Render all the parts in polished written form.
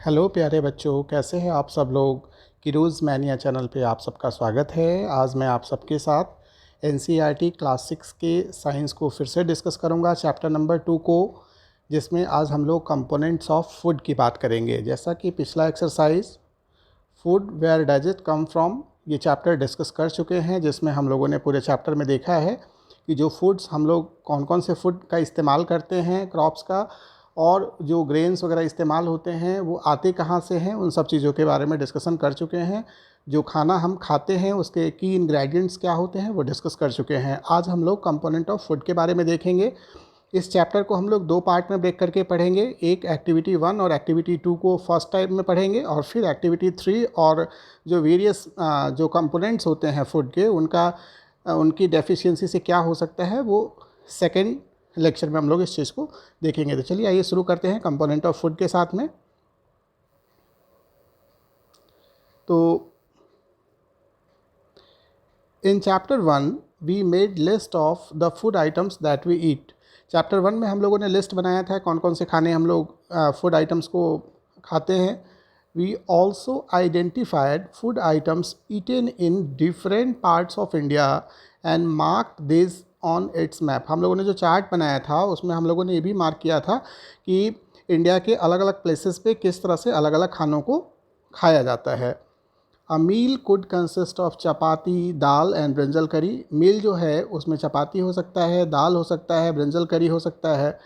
Hello प्यारे बच्चों, कैसे हैं आप सब लोग। किरोज़ मैनिया चैनल पे आप सबका स्वागत है। आज मैं आप सबके साथ एनसीईआरटी क्लास 6 के साइंस को फिर से डिस्कस करूंगा, चैप्टर नंबर 2 को, जिसमें आज हम लोग कंपोनेंट्स ऑफ फूड की बात करेंगे। जैसा कि पिछला exercise food where does it come from, ये चैप्टर डिस्कस कर चुके हैं, जिसमें हम लोगों ने पूरे चैप्टर में देखा है कि जो फूड्स हम लोग कौन कौन से फूड का इस्तेमाल करते हैं, क्रॉप्स का, और जो ग्रेन्स वगैरह इस्तेमाल होते हैं वो आते कहाँ से हैं, उन सब चीज़ों के बारे में डिस्कशन कर चुके हैं। जो खाना हम खाते हैं उसके की इंग्रेडिएंट्स क्या होते हैं वो डिस्कस कर चुके हैं। आज हम लोग कंपोनेंट ऑफ फूड के बारे में देखेंगे। इस चैप्टर को हम लोग 2 पार्ट में ब्रेक करके पढ़ेंगे। एक एक्टिविटी 1 और एक्टिविटी 2 को फर्स्ट टाइम में पढ़ेंगे, और फिर एक्टिविटी 3 और जो वेरियस जो कंपोनेंट्स होते हैं फूड के, उनकी डेफिशिएंसी से क्या हो सकता है वो सेकेंड लेक्चर में हम लोग इस चीज़ को देखेंगे। तो चलिए आइए शुरू करते हैं कंपोनेंट ऑफ फूड के साथ में। तो in chapter 1 we made list of the food items that we eat. Chapter 1 में हम लोगों ने लिस्ट बनाया था कौन कौन से खाने हम लोग फूड आइटम्स को खाते हैं। We also identified food items eaten in different parts of India and mark this on its map. हम लोगों ने जो चार्ट बनाया था उसमें हम लोगों ने ये भी मार्क किया था कि इंडिया के अलग अलग प्लेसेस पे किस तरह से अलग अलग खानों को खाया जाता है। A meal could consist of chapati, dal and brinjal curry. Meal जो है उसमें चपाती हो सकता है, दाल हो सकता है, ब्रिंजल करी हो सकता है।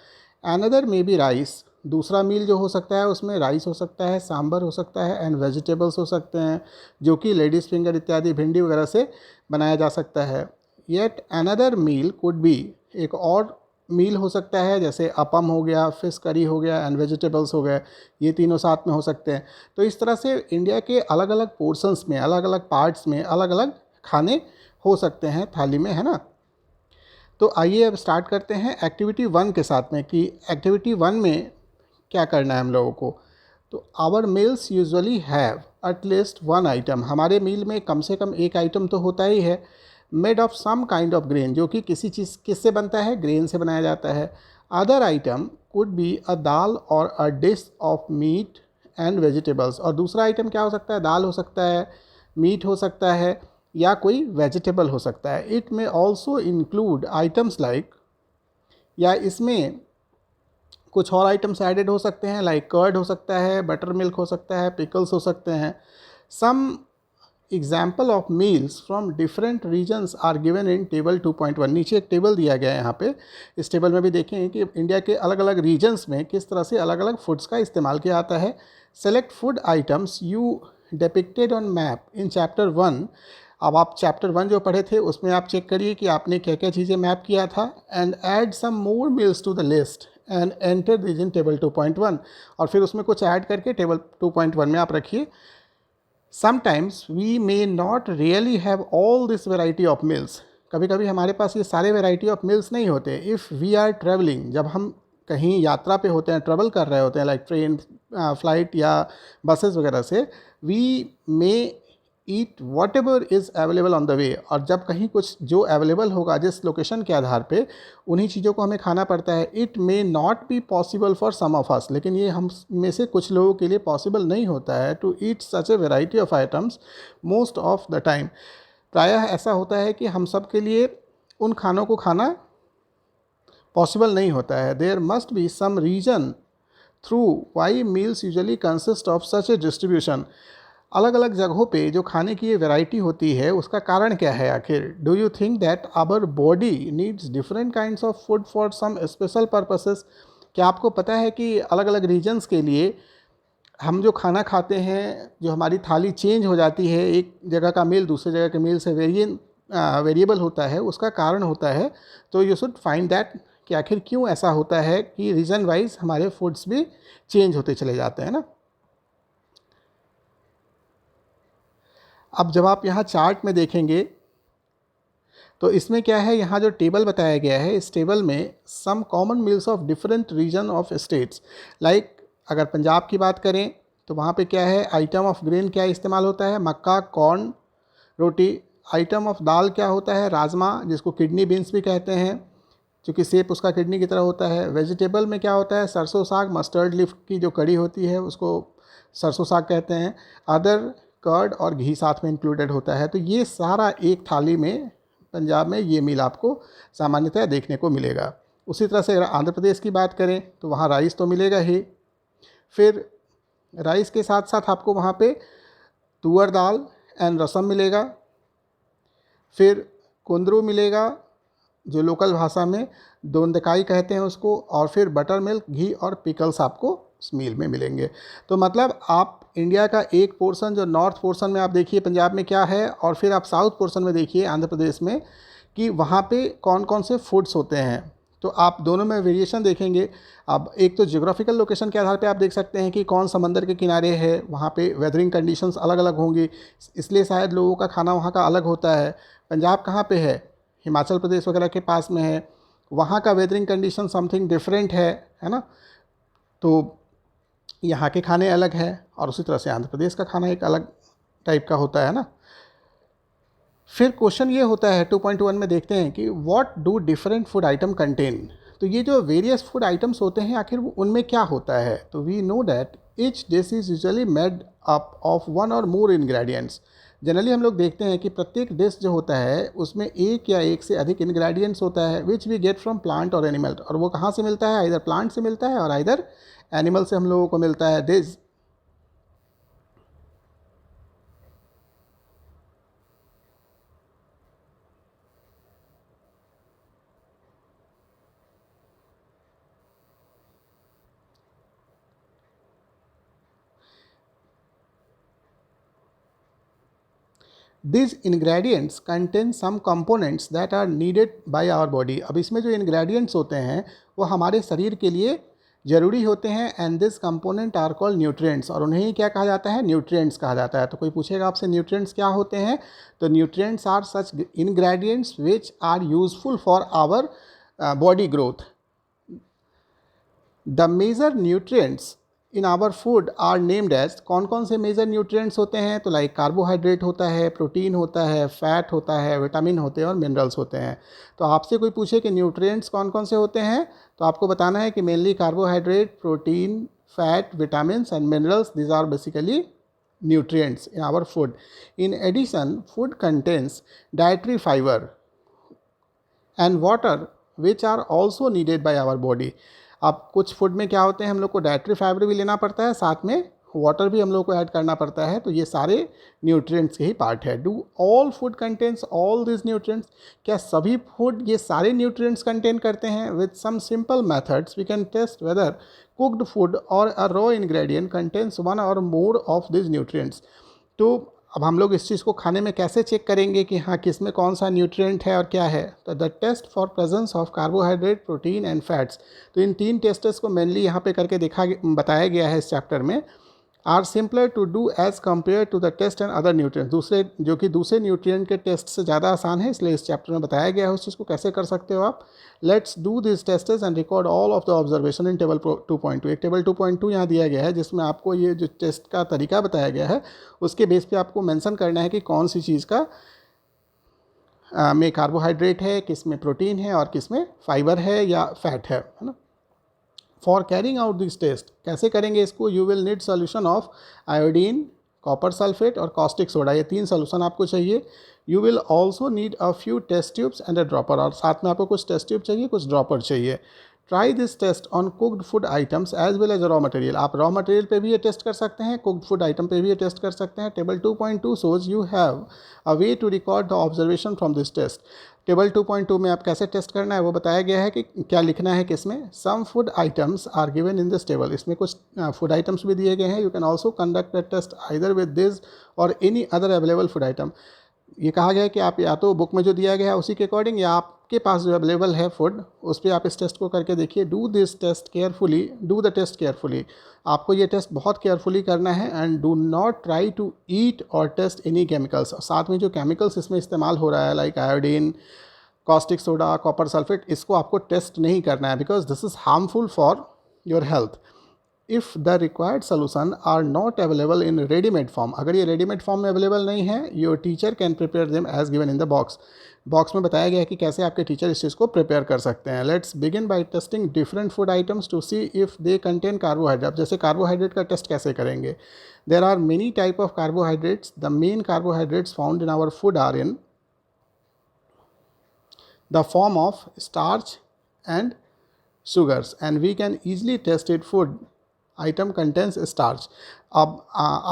Another may be rice. दूसरा मील जो हो सकता है उसमें राइस हो सकता है, सांभर हो सकता है, एंड वेजिटेबल्स हो सकते हैं, जो कि लेडीज़ फिंगर इत्यादि भिंडी वगैरह से बनाया जा सकता है। Yet another meal could be, एक और मील हो सकता है, जैसे अपम हो गया, फिश करी हो गया, एंड वेजिटेबल्स हो गए, ये तीनों साथ में हो सकते हैं। तो इस तरह से इंडिया के अलग अलग पोर्शंस में, अलग अलग पार्ट्स में अलग अलग खाने हो सकते हैं थाली में, है ना। तो आइए अब स्टार्ट करते हैं एक्टिविटी 1 के साथ में कि एक्टिविटी 1 में क्या करना है हम लोगों को। तो our meals usually have at least 1 item. हमारे मील में कम से कम एक आइटम तो होता ही है। Made of some kind of grain, जो कि किसी चीज़ किससे बनता है, ग्रेन से बनाया जाता है। Other item could be a dal or a dish of meat and vegetables. और दूसरा आइटम क्या हो सकता है, दाल हो सकता है, मीट हो सकता है, या कोई वेजिटेबल हो सकता है। इट में ऑल्सो इंक्लूड आइटम्स लाइक, या इसमें कुछ और आइटम्स एडेड हो सकते हैं, लाइक कर्ड हो सकता है, बटर मिल्क हो सकता है, पिकल्स हो सकते हैं। Some example of meals from different regions are given in table 2.1। नीचे एक टेबल दिया गया है यहाँ पे। इस टेबल में भी देखें कि इंडिया के अलग अलग रीजन्स में किस तरह से अलग अलग फूड्स का इस्तेमाल किया जाता है। Select food items you depicted on map in chapter 1। अब आप चैप्टर 1 जो पढ़े थे उसमें आप चेक करिए कि आपने क्या क्या चीज़ें मैप किया था, and add some more meals to the list and enter these in table 2.1। और फिर उसमें कुछ ऐड करके टेबल 2.1 में आप रखिए। Sometimes we may not really have all this variety of meals. कभी कभी हमारे पास ये सारे वेराइटी ऑफ मिल्स नहीं होते। इफ़ वी आर ट्रेवलिंग, जब हम कहीं यात्रा पे होते हैं, ट्रेवल कर रहे होते हैं, लाइक ट्रेन, फ्लाइट या बसेस वगैरह से, we may eat whatever is available on the way. और जब कहीं कुछ जो अवेलेबल होगा जिस लोकेशन के आधार पे, उन्हीं चीज़ों को हमें खाना पड़ता है। It may not be possible for some of us, लेकिन ये हम में से कुछ लोगों के लिए पॉसिबल नहीं होता है to eat such a variety of items most of the time. प्रायः ऐसा होता है कि हम सब के लिए उन खानों को खाना पॉसिबल नहीं होता है। There must be some reason through why meals usually consist of such a distribution. अलग अलग जगहों पे जो खाने की ये वैरायटी होती है उसका कारण क्या है आखिर। Do you think that our body needs different kinds of food for some special purposes. क्या आपको पता है कि अलग अलग रीजन्स के लिए हम जो खाना खाते हैं, जो हमारी थाली चेंज हो जाती है, एक जगह का मील दूसरे जगह के मील से वेरिएबल होता है, उसका कारण होता है। तो यू शुड फाइंड दैट कि आखिर क्यों ऐसा होता है कि रीजन वाइज हमारे फूड्स भी चेंज होते चले जाते हैं ना। अब जब आप यहाँ चार्ट में देखेंगे तो इसमें क्या है, यहाँ जो टेबल बताया गया है, इस टेबल में some common meals of different region of states. Like अगर पंजाब की बात करें तो वहाँ पे क्या है, आइटम ऑफ ग्रेन क्या इस्तेमाल होता है, मक्का, कॉर्न, रोटी। आइटम ऑफ दाल क्या होता है, राजमा, जिसको किडनी बीन्स भी कहते हैं, क्योंकि शेप उसका किडनी की तरह होता है। वेजिटेबल में क्या होता है, सरसों साग, मस्टर्ड लीफ की जो कड़ी होती है उसको सरसों साग कहते हैं, अदर कर्ड और घी साथ में इंक्लूडेड होता है। तो ये सारा एक थाली में पंजाब में ये मील आपको सामान्यतः देखने को मिलेगा। उसी तरह से अगर आंध्र प्रदेश की बात करें तो वहाँ राइस तो मिलेगा ही, फिर राइस के साथ साथ आपको वहाँ पे तुअर दाल एंड रसम मिलेगा, फिर कुंदरू मिलेगा जो लोकल भाषा में दोंदकाई कहते हैं उसको, और फिर बटर मिल्क, घी और पिकल्स आपको उस मील में मिलेंगे। तो मतलब आप इंडिया का एक पोर्शन जो नॉर्थ पोर्शन में आप देखिए पंजाब में क्या है, और फिर आप साउथ पोर्शन में देखिए आंध्र प्रदेश में कि वहाँ पे कौन कौन से फूड्स होते हैं। तो आप दोनों में वेरिएशन देखेंगे। अब एक तो ज्योग्राफिकल लोकेशन के आधार पे आप देख सकते हैं कि कौन समंदर के किनारे है, वहाँ पे वेदरिंग कंडीशंस अलग अलग होंगी, इसलिए शायद लोगों का खाना वहाँ का अलग होता है। पंजाब कहाँ पे है, हिमाचल प्रदेश वगैरह के पास में है, वहाँ का वेदरिंग कंडीशन समथिंग डिफरेंट है ना। तो यहाँ के खाने अलग हैं, और उसी तरह से आंध्र प्रदेश का खाना एक अलग टाइप का होता है ना। फिर क्वेश्चन ये होता है 2.1 में देखते हैं कि what do different food atom contain. तो ये जो वेरियस फूड आइटम्स होते हैं आखिर उनमें क्या होता है। तो we know that each dish is usually made up of one or more ingredients. Generally हम लोग देखते हैं कि प्रत्येक डिश जो होता है उसमें एक या एक से अधिक इंग्रेडिएंट्स होता है, which we get from plant और एनिमल। और वो कहाँ से मिलता है, इधर प्लांट से मिलता है और इधर एनिमल से हम लोगों को मिलता है। This These ingredients contain some components that are needed by our body। अब इसमें जो ingredients होते हैं वो हमारे शरीर के लिए ज़रूरी होते हैं, and this component are called nutrients। और उन्हें क्या कहा जाता है, nutrients कहा जाता है। तो कोई पूछेगा आपसे nutrients क्या होते हैं, तो nutrients are such ingredients which are useful for our body growth। The major nutrients in our food are named as. कौन कौन से मेजर न्यूट्रिएंट्स होते हैं, तो लाइक कार्बोहाइड्रेट होता है, प्रोटीन होता है, फैट होता है, विटामिन होते हैं और मिनरल्स होते हैं। तो आपसे कोई पूछे कि न्यूट्रिएंट्स कौन कौन से होते हैं, तो आपको बताना है कि mainly carbohydrate, protein, fat, vitamin and minerals, these are basically nutrients in our food। In addition, food contains dietary fiber and water which are also needed by our body। अब कुछ फूड में क्या होते हैं, हम लोग को डाइटरी फाइबर भी लेना पड़ता है, साथ में वाटर भी हम लोग को ऐड करना पड़ता है। तो ये सारे न्यूट्रिएंट्स के ही पार्ट है। Do all food contains all this nutrients. क्या सभी फूड ये सारे न्यूट्रिएंट्स कंटेन करते हैं। With some simple methods we can test whether cooked food or a raw ingredient contains one or more of this nutrients. तो अब हम लोग इस चीज़ को खाने में कैसे चेक करेंगे कि हाँ किस में कौन सा न्यूट्रिएंट है और क्या है। तो the test for presence of carbohydrate, protein and fats. तो इन तीन टेस्ट्स को मेनली यहाँ पे करके बताया गया है इस चैप्टर में। Are simpler to do as compare to the test and other nutrients. दूसरे जो कि दूसरे न्यूट्रिएंट के टेस्ट से ज़्यादा आसान है, इसलिए इस चैप्टर में बताया गया है उस चीज़ को कैसे कर सकते हो आप। Let's do this tests and record all of the observation in table 2.2। एक टेबल 2.2 यहाँ दिया गया है जिसमें आपको ये जो टेस्ट का तरीका बताया गया है उसके बेस पे आपको मेंशन करना है कि कौन सी चीज़ का में कार्बोहाइड्रेट है, किस में प्रोटीन है और किस में फाइबर है या फैट है ना। For carrying out this test, कैसे करेंगे इसको, you will need solution of iodine, copper sulphate और कॉस्टिक सोडा। ये तीन सोल्यूशन आपको चाहिए। You will also need a few test tubes and a dropper. और साथ में आपको कुछ टेस्ट ट्यूब चाहिए, कुछ ड्रॉपर चाहिए। Try this test on cooked food items as well as raw material. आप रॉ मटेरियल पे भी ये टेस्ट कर सकते हैं, कुक्ड फूड आइटम पे भी ये टेस्ट कर सकते हैं। Table 2.2 shows you have a way to record the observation from this test। Table 2.2 में आप कैसे टेस्ट करना है वो बताया गया है कि क्या लिखना है किसमें। Some food items are given in this table. इसमें कुछ फूड आइटम्स भी दिए गए हैं। You can also conduct a test either with this or any other available food item. ये कहा गया है कि आप या तो बुक में जो दिया गया है उसी के अकॉर्डिंग या आपके पास जो अवेलेबल है फूड उस पर आप इस टेस्ट को करके देखिए। Do this test carefully, do the test carefully. आपको ये टेस्ट बहुत केयरफुली करना है। And do not try to eat और टेस्ट एनी केमिकल्स। साथ में जो केमिकल्स इसमें इस्तेमाल हो रहा है like iodine, caustic soda, copper sulphate, इसको आपको टेस्ट नहीं करना है because this is harmful for your health. If the required solution are not available in readymade form, अगर ये रेडीमेड फॉर्म में अवेलेबल नहीं है, your teacher can prepare them as given in the box. Box में बताया गया है कि कैसे आपके टीचर इस चीज़ को प्रिपेयर कर सकते हैं। Let's begin by testing different food items to see if they contain carbohydrate. जैसे कार्बोहाइड्रेट का टेस्ट कैसे करेंगे? There are many type of carbohydrates. The main carbohydrates found in our food are in the form of starch and sugars, and we can easily test it food item contains starch। अब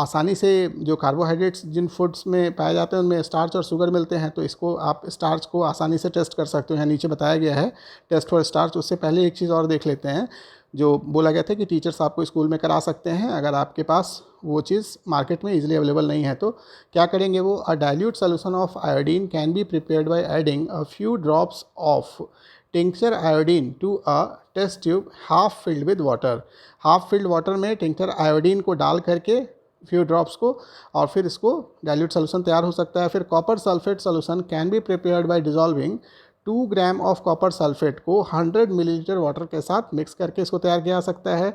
आसानी से जो carbohydrates जिन foods में पाए जाते हैं उनमें starch और शुगर मिलते हैं, तो इसको आप स्टार्च को आसानी से टेस्ट कर सकते हो। यहाँ नीचे बताया गया है टेस्ट फॉर स्टार्च। उससे पहले एक चीज़ और देख लेते हैं जो बोला गया था कि टीचर्स आपको स्कूल में करा सकते हैं अगर आपके पास वो चीज़ मार्केट में इजीली अवेलेबल नहीं है। तो क्या करेंगे वो? A dilute solution of iodine can be prepared by adding a few drops of tincture iodine to a test tube half filled with water. Half filled water में टिंक्चर आयोडीन को डाल करके फ्यू ड्रॉप्स को, और फिर इसको dilute solution तैयार हो सकता है। फिर copper sulphate solution can be prepared bye dissolving 2 gram of copper sulphate को 100 मिलीलीटर वाटर के साथ मिक्स करके इसको तैयार किया जा सकता है।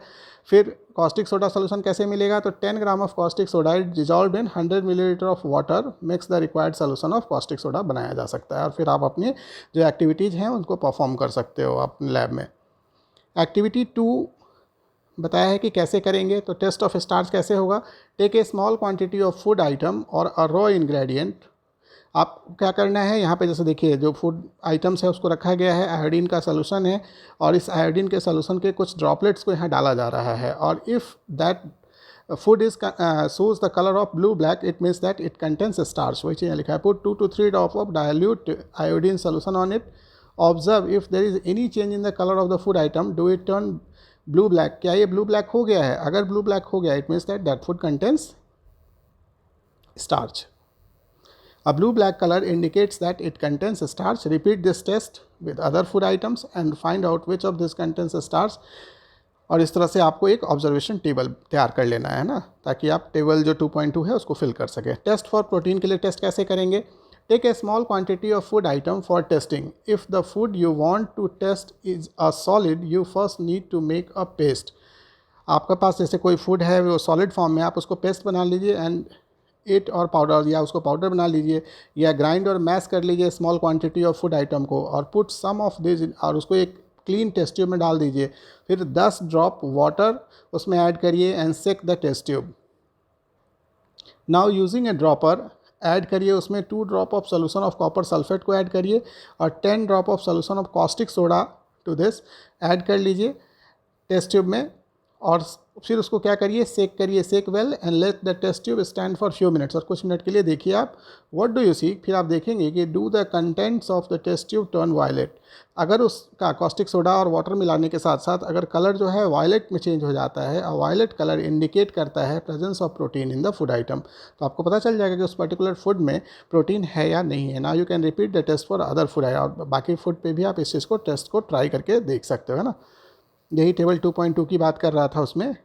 फिर कॉस्टिक सोडा सोल्यूशन कैसे मिलेगा? तो 10 gram of caustic soda dissolve in 100 millilitre of water mix the required solution of caustic soda बनाया जा सकता है। और फिर आप अपनी जो एक्टिविटीज़ हैं उनको परफॉर्म कर सकते हो अपने लैब में। एक्टिविटी 2 बताया है कि कैसे करेंगे। तो टेस्ट ऑफ स्टार्च कैसे होगा? Take a small quantity of food item और अ रॉ इंग्रेडिएंट। आप क्या करना है यहाँ पे, जैसे देखिए जो फूड आइटम्स है उसको रखा गया है, आयोडीन का सोल्यूशन है, और इस आयोडीन के सोल्यूशन के कुछ ड्रॉपलेट्स को यहाँ डाला जा रहा है। और if that food is shows the color of blue black, it means that it contains starch। वही चीज़ लिखा है। put 2 to 3 drop of dilute iodine solution on it, observe if there is any change in the color of the food item, do it turn blue black। क्या ये blue black हो गया है? अगर blue black हो गया it means that that food contains starch। A blue black color indicates that it contains starch। repeat this test with other food items and find out which of this contains starch। और इस तरह से आपको एक observation table तैयार कर लेना है ना, ताकि आप टेबल जो 2.2 है उसको फिल कर सकें। टेस्ट फॉर प्रोटीन के लिए टेस्ट कैसे करेंगे? Take a small quantity of food item for testing. If the food you want to test is a solid, you first need to make a paste. आपके पास जैसे कोई फूड है वो सॉलिड फॉर्म में, आप उसको पेस्ट बना लीजिए एंड इट और पाउडर, या उसको पाउडर बना लीजिए या ग्राइंड और मैश कर लीजिए small quantity of food item को, और पुट सम ऑफ दिस, और उसको एक क्लीन टेस्ट ट्यूब में डाल दीजिए। फिर 10 ड्रॉप वाटर उसमें ऐड करिए and shake the test tube. Now using a dropper add करिए उसमें 2 drop of solution of copper sulphate को ऐड करिए और 10 drop of solution of caustic soda to this add कर लीजिए टेस्ट ट्यूब में, और फिर उसको क्या करिए? सेक करिए, shake well and let the test tube stand for few minutes. और कुछ मिनट के लिए देखिए आप। What do you see? फिर आप देखेंगे कि do the contents of the test tube turn violet. अगर उसका कॉस्टिक सोडा और वाटर मिलाने के साथ साथ अगर कलर जो है वायलेट में चेंज हो जाता है, और वायलेट कलर इंडिकेट करता है presence of protein in the food item, तो आपको पता चल जाएगा कि उस पर्टिकुलर फूड में प्रोटीन है या नहीं है। Now you can repeat the test for other food, और बाकी फूड पे भी आप इस चीज़ को टेस्ट को ट्राई करके देख सकते हो, है ना। यही टेबल 2.2 की बात कर रहा था उसमें,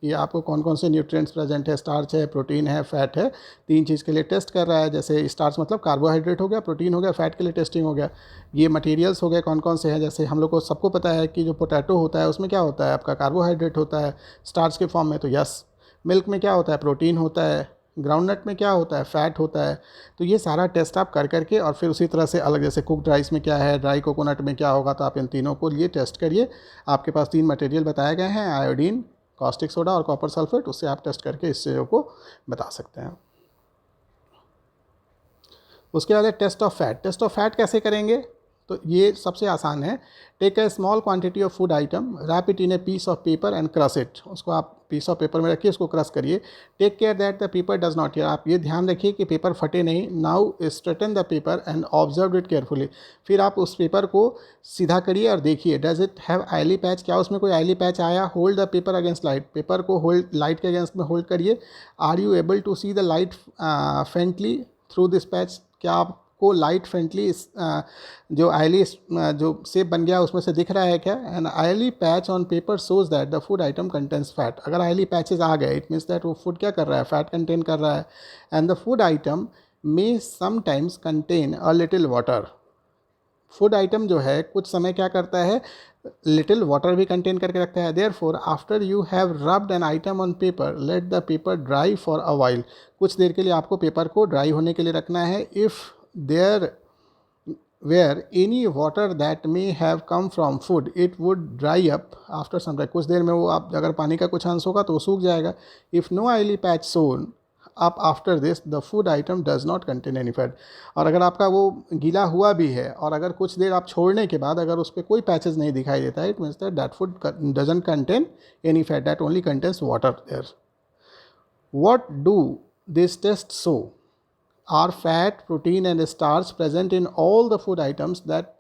ये आपको कौन कौन से न्यूट्रिएंट्स प्रेजेंट है, स्टार्च है, प्रोटीन है, फैट है, 3 चीज़ के लिए टेस्ट कर रहा है। जैसे स्टार्च मतलब कार्बोहाइड्रेट हो गया, प्रोटीन हो गया, फैट के लिए टेस्टिंग हो गया। ये मटेरियल्स हो गए कौन कौन से हैं, जैसे हम लोग को सबको पता है कि जो पोटैटो होता है उसमें क्या होता है, आपका कार्बोहाइड्रेट होता है स्टार्च के फॉर्म में, तो यस। मिल्क में क्या होता है? प्रोटीन होता है। ग्राउंडनट में क्या होता है? फैट होता है। तो ये सारा टेस्ट आप कर करके, और फिर उसी तरह से अलग, जैसे कुकड राइस में क्या है, ड्राई कोकोनट में क्या होगा, तो आप इन तीनों को लिए टेस्ट करिए। आपके पास 3 मटेरियल बताए गए हैं, आयोडीन, कॉस्टिक सोडा और कॉपर सल्फेट, उससे आप टेस्ट करके इस चीज़ों को बता सकते हैं। उसके बाद test of fat. Test of fat कैसे करेंगे? तो ये सबसे आसान है। Take a small quantity of food item, wrap it in a piece of paper and crush it. उसको आप पीस ऑफ पेपर में रखिए, उसको क्रश करिए। Take care that the paper does not tear. आप ये ध्यान रखिए कि पेपर फटे नहीं। Now straighten the paper and observe it carefully. फिर आप उस पेपर को सीधा करिए और देखिए, does it have oily patch? क्या उसमें कोई आयली पैच आया? Hold the paper against light. Paper को होल्ड, लाइट के अगेंस्ट में होल्ड करिए। Are you able to see the light faintly through this patch? क्या आप को लाइट फ्रेंडली जो आयली जो शेप बन गया उसमें से दिख रहा है क्या? And oily patch on paper shows that the food item contains fat. अगर आयली पैचेस आ गए इट मीन्स दैट वो फूड क्या कर रहा है? फैट कंटेन कर रहा है। And the food item may sometimes contain a little water. Food item जो है कुछ समय क्या करता है, लिटिल वाटर भी कंटेन करके रखता है. Therefore after you have rubbed an item on paper let the paper dry for a while. कुछ देर के लिए आपको पेपर को ड्राई होने के लिए रखना है. If there where any water that may have come from food it would dry up after some time. कुछ देर में वो आप अगर पानी का कुछ अंश होगा तो वो सूख जाएगा. If no oily patch shown up after this the food item does not contain any fat. और अगर आपका वो गीला हुआ भी है और अगर कुछ देर आप छोड़ने के बाद अगर उस पर कोई पैचेस नहीं दिखाई देता है, it means that that food doesn't contain any fat, that only contains water there. What do these tests show? Are fat, protein and starch present in all the food items that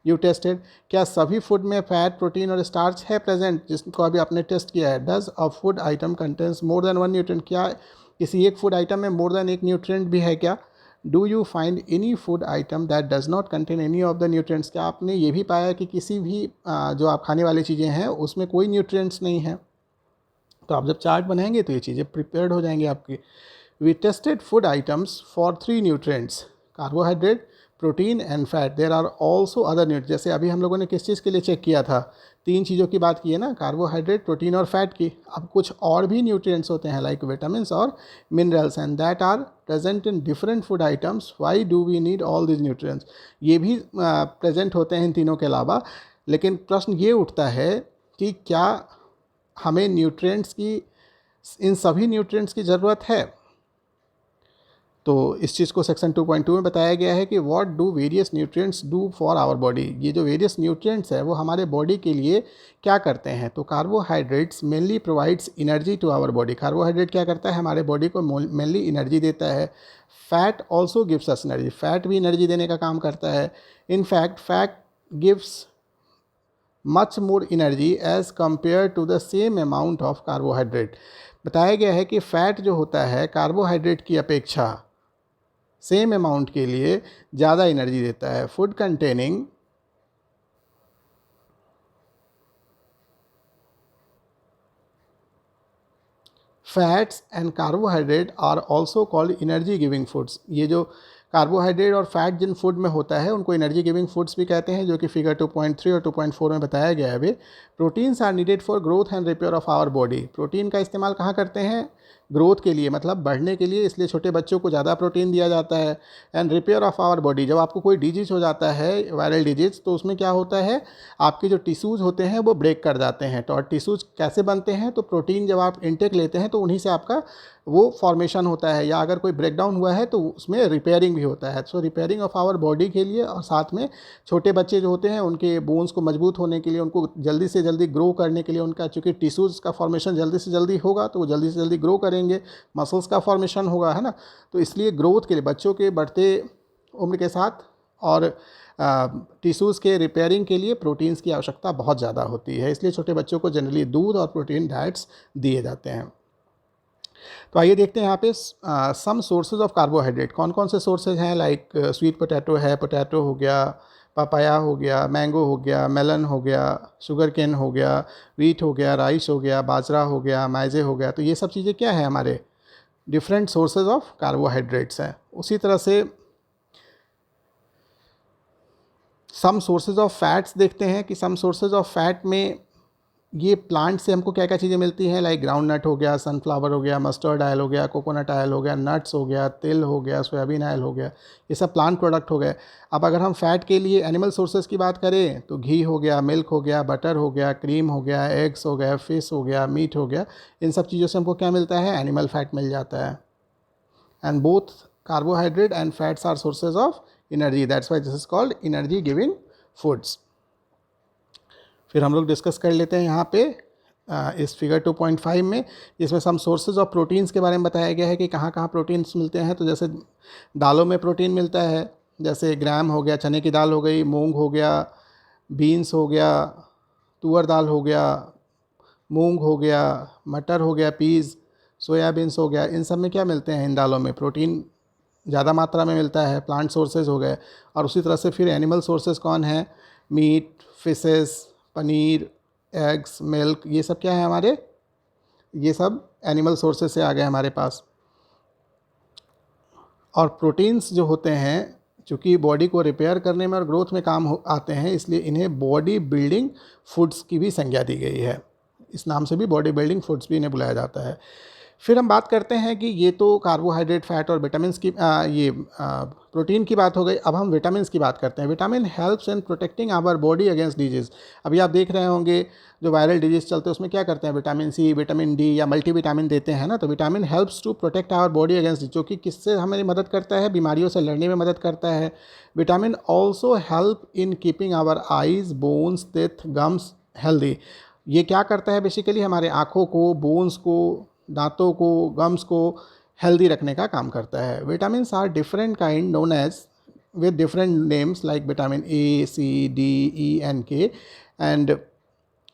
you tested? क्या सभी food में fat, protein और starch है present जिसको अभी आपने test किया है? Does a food item contains more than one nutrient? क्या किसी एक फूड आइटम में मोर देन एक न्यूट्रिएंट भी है क्या? Do you find any food item that does not contain any of the nutrients? क्या आपने ये भी पाया कि किसी भी जो आप खाने वाली चीज़ें हैं उसमें कोई न्यूट्रिएंट्स नहीं है? तो आप जब चार्ट बनाएंगे तो ये चीज़ें प्रिपेयर्ड हो जाएंगी आपकी. We tested food items for 3 nutrients: carbohydrate, protein and fat. There are also other nutrients. जैसे अभी हम लोगों ने किस चीज़ के लिए चेक किया था? 3 चीज़ों की बात की है ना, कार्बोहाइड्रेट, प्रोटीन और फैट की. अब कुछ और भी न्यूट्रिएंट्स होते हैं लाइक विटामिन्स और minerals and that are present in different food items. Why do we need all this nutrients? ये भी प्रेजेंट होते हैं इन तीनों के अलावा. लेकिन प्रश्न ये उठता है कि क्या हमें न्यूट्रिएंट्स की, इन सभी न्यूट्रिएंट्स की ज़रूरत है? तो इस चीज़ को सेक्शन 2.2 में बताया गया है कि what do various nutrients do for our body. ये जो वेरियस न्यूट्रिएंट्स है वो हमारे बॉडी के लिए क्या करते हैं? तो carbohydrates mainly provides energy to our body. Carbohydrate क्या करता है? हमारे बॉडी को मेनली एनर्जी देता है. Fat also gives us energy. Fat भी एनर्जी देने का काम करता है. In fact fat gives much more energy as compare to the same amount of carbohydrate. बताया गया है कि फ़ैट जो होता है कार्बोहाइड्रेट की अपेक्षा सेम अमाउंट के लिए ज़्यादा एनर्जी देता है. Food containing fats and carbohydrate are also called energy giving foods. ये जो कार्बोहाइड्रेट और फैट जिन फूड में होता है उनको एनर्जी गिविंग फूड्स भी कहते हैं, जो कि फिगर 2.3 और 2.4 में बताया गया है. अभी proteins are needed for growth and repair of our body. Protein का इस्तेमाल कहाँ करते हैं? ग्रोथ के लिए, मतलब बढ़ने के लिए, इसलिए छोटे बच्चों को ज़्यादा प्रोटीन दिया जाता है. And repair of our body, जब आपको कोई डिजीज हो जाता है, वायरल डिजीज, तो उसमें क्या होता है, आपके जो टिश्यूज़ होते हैं वो ब्रेक कर जाते हैं. तो और टिश्यूज़ कैसे बनते हैं? तो प्रोटीन जब आप इनटेक लेते हैं तो उन्हीं से आपका वो फॉर्मेशन होता है, या अगर कोई ब्रेकडाउन हुआ है तो उसमें रिपेयरिंग भी होता है. सो रिपेयरिंग ऑफ आवर बॉडी के लिए, और साथ में छोटे बच्चे जो होते हैं उनके बोन्स को मजबूत होने के लिए, उनको जल्दी से जल्दी ग्रो करने के लिए, उनका चूँकि टिश्यूज़ का फॉर्मेशन जल्दी से जल्दी होगा तो वो जल्दी से जल्दी ग्रो करेंगे, मसल्स का फॉर्मेशन होगा, है ना. तो इसलिए ग्रोथ के लिए, बच्चों के बढ़ते उम्र के साथ और टिश्यूज़ के रिपेयरिंग के लिए प्रोटीन्स की आवश्यकता बहुत ज़्यादा होती है. इसलिए छोटे बच्चों को जनरली दूध और प्रोटीन डाइट्स दिए जाते हैं. तो आइए देखते हैं यहाँ पे सम सोर्सेज ऑफ कार्बोहाइड्रेट. कौन कौन से सोर्सेज हैं? लाइक स्वीट पोटैटो है, पोटैटो हो गया, पपाया हो गया, मैंगो हो गया, मेलन हो गया, शुगर केन हो गया, वीट हो गया, राइस हो गया, बाजरा हो गया, मैज़े हो गया. तो ये सब चीज़ें क्या है? हमारे डिफरेंट सोर्सेज ऑफ कार्बोहाइड्रेट्स हैं. उसी तरह से सम सोर्सेज ऑफ फैट्स देखते हैं कि सम सोर्सेज ऑफ फैट में ये प्लांट से हमको क्या क्या चीज़ें मिलती हैं. लाइक ग्राउंड नट हो गया, सनफ्लावर हो गया, मस्टर्ड ऑयल हो गया, कोकोनट ऑयल हो गया, नट्स हो गया, तिल हो गया, सोयाबीन ऑयल हो गया. ये सब प्लांट प्रोडक्ट हो गए. अब अगर हम फैट के लिए एनिमल सोर्सेज की बात करें तो घी हो गया, मिल्क हो गया, बटर हो गया, क्रीम हो गया, एग्स हो गया, फिश हो गया, मीट हो गया. इन सब चीज़ों से हमको क्या मिलता है? एनिमल फैट मिल जाता है. And both carbohydrate and fats are sources of energy. That's why this is called energy giving foods. फिर हम लोग डिस्कस कर लेते हैं यहाँ पे इस फिगर 2.5 में, जिसमें सम सोर्सेज ऑफ प्रोटीन्स के बारे में बताया गया है कि कहाँ कहाँ प्रोटीन्स मिलते हैं. तो जैसे दालों में प्रोटीन मिलता है, जैसे ग्राम हो गया, चने की दाल हो गई, मूंग हो गया, बीन्स हो गया, तुअर दाल हो गया, मूंग हो गया, मटर हो गया, पीज़, सोयाबीन्स हो गया. इन सब में क्या मिलते हैं? इन दालों में प्रोटीन ज़्यादा मात्रा में मिलता है. प्लांट सोर्सेज हो गए. और उसी तरह से फिर एनिमल सोर्सेज कौन है? Meat, fishes, paneer, eggs, milk, ये सब क्या है हमारे? ये सब एनिमल सोर्सेज से आ गए हमारे पास. और प्रोटीन्स जो होते हैं चूँकि बॉडी को रिपेयर करने में और ग्रोथ में काम आते हैं, इसलिए इन्हें बॉडी बिल्डिंग फूड्स की भी संज्ञा दी गई है। इस नाम से भी बॉडी बिल्डिंग फूड्स भी इन्हें बुलाया जाता है। फिर हम बात करते हैं कि ये तो कार्बोहाइड्रेट, फैट और विटामिन्स की प्रोटीन की बात हो गई। अब हम विटामिन्स की बात करते हैं। Vitamin helps in protecting our body against disease. अभी आप देख रहे होंगे जो वायरल डिजीज़ चलते हैं उसमें क्या करते हैं, विटामिन सी, विटामिन डी या मल्टीविटामिन देते हैं ना। तो vitamin helps to protect our body against, जो कि किससे हमें मदद करता है, बीमारियों से लड़ने में मदद करता है। Vitamin also help in keeping our eyes, bones, teeth, gums healthy. ये क्या करता है बेसिकली, हमारे आँखों को, बोन्स को, दांतों को, गम्स को हेल्दी रखने का काम करता है। Vitamins are different kind known as with different names like vitamin A, C, D, E and K and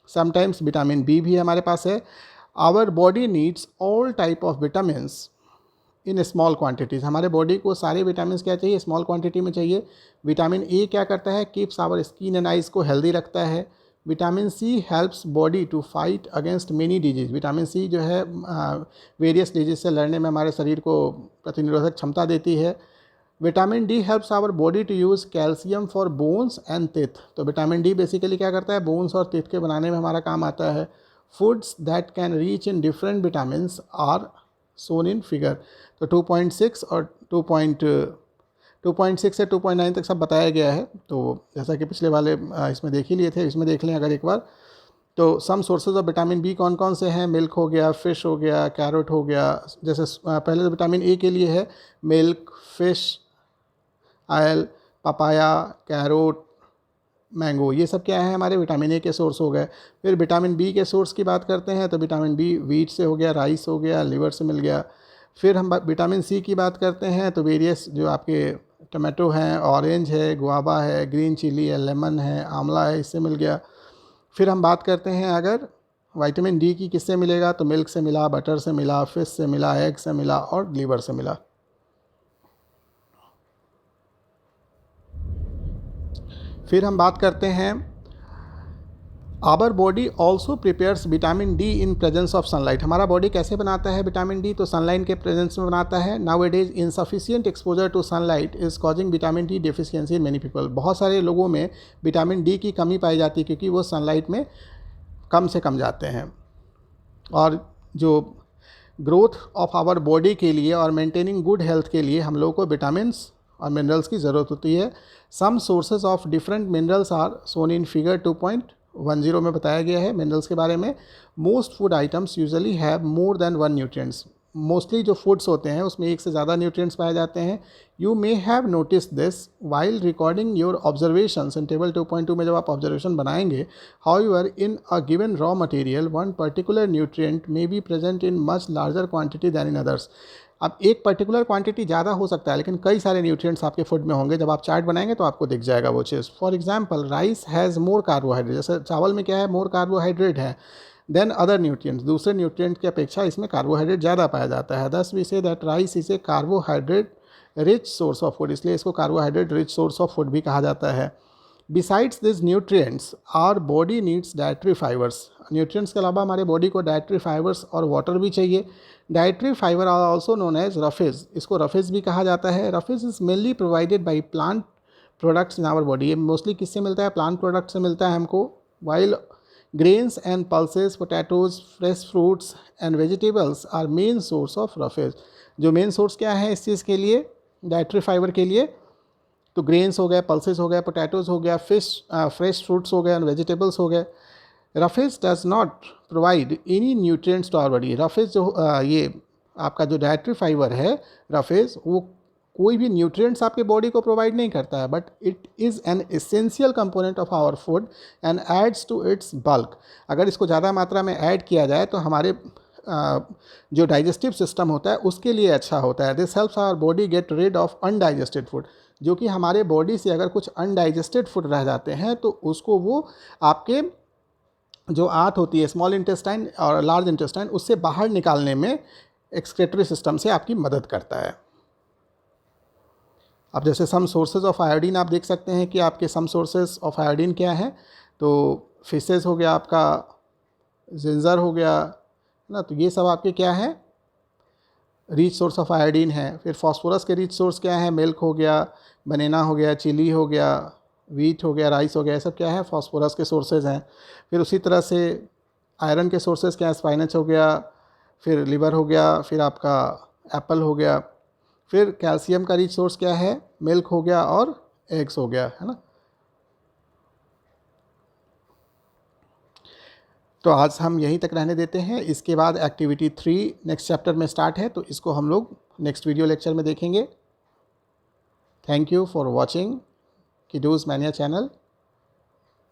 sometimes vitamin B भी हमारे पास है। Our body needs all type of vitamins in small quantities. हमारे body को सारे vitamins क्या चाहिए, small quantity में चाहिए। विटामिन ए क्या करता है, keeps our skin and eyes को हेल्दी रखता है। Vitamin C helps body to fight against many disease. Vitamin C जो है वेरियस डिजीज़ से लड़ने में हमारे शरीर को प्रतिनिरोधक क्षमता देती है। Vitamin D helps our body to use calcium for bones and teeth. तो विटामिन डी बेसिकली क्या करता है, बोन्स और टीथ के बनाने में हमारा काम आता है। Foods that can rich in different vitamins are shown in figure. तो 2.6 और 2.6 से 2.9 तक सब बताया गया है। तो जैसा कि पिछले वाले इसमें देख ही लिए थे, इसमें देख लें अगर एक बार। तो some sources of vitamin B कौन कौन से हैं, मिल्क हो गया, फ़िश हो गया, कैरेट हो गया। जैसे पहले तो विटामिन ए के लिए है milk, fish, oil, papaya, carrot, mango, ये सब क्या है हमारे विटामिन ए के सोर्स हो गए। फिर विटामिन बी के सोर्स की बात करते हैं तो विटामिन बी व्हीट से हो गया, राइस हो गया, लिवर से मिल गया। फिर हम विटामिन सी की बात करते हैं तो वेरियस जो आपके टमाटो हैं, ऑरेंज है, गुआवा है, ग्रीन चिली है, लेमन है, आंवला है, इससे मिल गया। फिर हम बात करते हैं अगर विटामिन डी की किससे मिलेगा, तो मिल्क से मिला, बटर से मिला, फिश से मिला, एग से मिला और लीवर से मिला। फिर हम बात करते हैं our body also prepares vitamin D in presence of sunlight. हमारा बॉडी कैसे बनाता है विटामिन डी, तो सनलाइट के प्रेजेंस में बनाता है। Now it is insufficient exposure to sunlight is causing vitamin D deficiency in many people. बहुत सारे लोगों में विटामिन डी की कमी पाई जाती है क्योंकि वो सनलाइट में कम से कम जाते हैं। और जो ग्रोथ ऑफ आवर बॉडी के लिए और मेंटेनिंग गुड हेल्थ के लिए हम लोग को विटामिन्स और मिनरल्स की ज़रूरत होती है। Some sources of different minerals are shown in figure 2.10 में बताया गया है मिनरल्स के बारे में। Most food items usually have more than one nutrients. Mostly जो फूड्स होते हैं उसमें एक से ज़्यादा न्यूट्रिएंट्स पाए जाते हैं। You may have notice this while recording your observations in table 2.2 में जब आप ऑब्जर्वेशन बनाएंगे। However in a given raw material one particular nutrient may be present in much larger quantity than in others. अब एक particular quantity ज़्यादा हो सकता है लेकिन कई सारे न्यूट्रिएंट्स आपके फूड में होंगे। जब आप चार्ट बनाएंगे तो आपको दिख जाएगा वो चीज़। For example rice has more carbohydrate, जैसे चावल में क्या है, मोर कार्बोहाइड्रेट है देन अदर न्यूट्रिएंट्स। दूसरे न्यूट्रिएंट की अपेक्षा इसमें कार्बोहाइड्रेट ज़्यादा पाया जाता है। Thus we see that rice is a carbohydrate rich source of food, इसलिए इसको carbohydrate rich source of food भी कहा जाता है। Besides this nutrients our body needs dietary fibres. Nutrients के अलावा हमारे बॉडी को डाइटरी फाइबर्स और वाटर भी चाहिए। Dietary fibre are also known as roughage, इसको रफेज भी कहा जाता है। Roughage is mainly provided by plant products in our body. ये मोस्टली किससे मिलता है, प्लांट प्रोडक्ट से मिलता है हमको। Whole grains and pulses, potatoes, fresh fruits and vegetables are main source of roughage. जो मेन सोर्स क्या है इस चीज़ के लिए, डाइटरी फाइबर के लिए, तो ग्रेन्स हो गए, पल्सेस हो गए, पोटैटोज हो गया, फ्रेश फ्रूट्स हो गए एंड वेजिटेबल्स हो गए। Roughage does not provide any nutrients to our body. Roughage जो ये आपका जो डाइटरी फाइबर है रफेज, वो कोई भी न्यूट्रिएंट्स आपके बॉडी को प्रोवाइड नहीं करता है, but it is an essential component of our food and adds to its bulk. अगर इसको ज़्यादा मात्रा में ऐड किया जाए तो हमारे जो डाइजेस्टिव सिस्टम होता है उसके लिए अच्छा होता है। This helps our body get rid of undigested food, जो कि हमारे बॉडी से अगर कुछ अनडाइजेस्टेड फूड रह जाते हैं तो उसको वो आपके जो आंत होती है, स्मॉल इंटेस्टाइन और लार्ज इंटेस्टाइन, उससे बाहर निकालने में एक्सक्रेटरी सिस्टम से आपकी मदद करता है। अब जैसे सम सोर्सेज ऑफ आयोडीन आप देख सकते हैं कि आपके सम सोर्सेज ऑफ आयोडीन क्या है, तो फिशेस हो गया, आपका जिंजर हो गया ना, तो ये सब आपके क्या है, रिच सोर्स ऑफ आयोडीन है। फिर फास्फोरस के रिच सोर्स क्या है, मिल्क हो गया, बनाना हो गया, चिली हो गया, वीट हो गया, राइस हो गया, ये सब क्या है, फास्फोरस के सोर्सेज हैं। फिर उसी तरह से आयरन के सोर्सेज क्या है, स्पाइनच हो गया, फिर लिवर हो गया, फिर आपका एप्पल हो गया। फिर कैल्शियम का रिच सोर्स क्या है, मिल्क हो गया और एग्स हो गया, है ना। तो आज हम यहीं तक रहने देते हैं। इसके बाद एक्टिविटी 3 नेक्स्ट चैप्टर में स्टार्ट है, तो इसको हम लोग नेक्स्ट वीडियो लेक्चर में देखेंगे। Thank you for watching Kidoos Mania channel.